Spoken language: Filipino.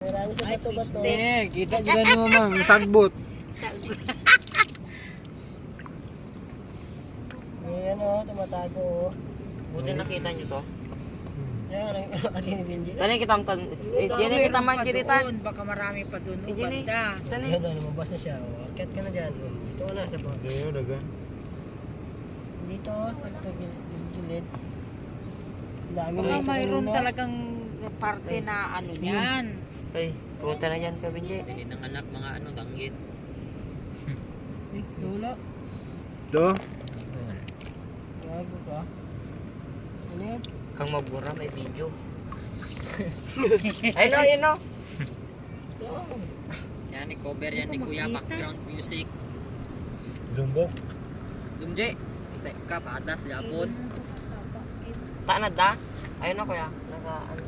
Marami sa bato-bato. Kita juga ni mamang sagbot. Ayan o, tumatago o. Buti nakita nyo to. Yan, ang akin ni Benji. Tani kita kita magkiritan. Baka marami pa doon. Hindi ni. Banda. Tani. Yan o, lumabas na siya. O, akyat ka na dyan. Ito na sa box. Ayo dagan. Dito, sa gilid. Dami Baka na mayroon ito. talagang parte na ano yan. Ay, pumunta na dyan ka, Benji. Hindi ng anak mga ano danggit. Eh, wala. Do. Gago ka. Ano yan? Kang magbura, may video. Ay no, yun no. So, Yan ni cover yan ni Kuya background music. Lumbok. Dumje. Teka patas yapon. Tanad da. Ayun no, kuya. Naka, ano.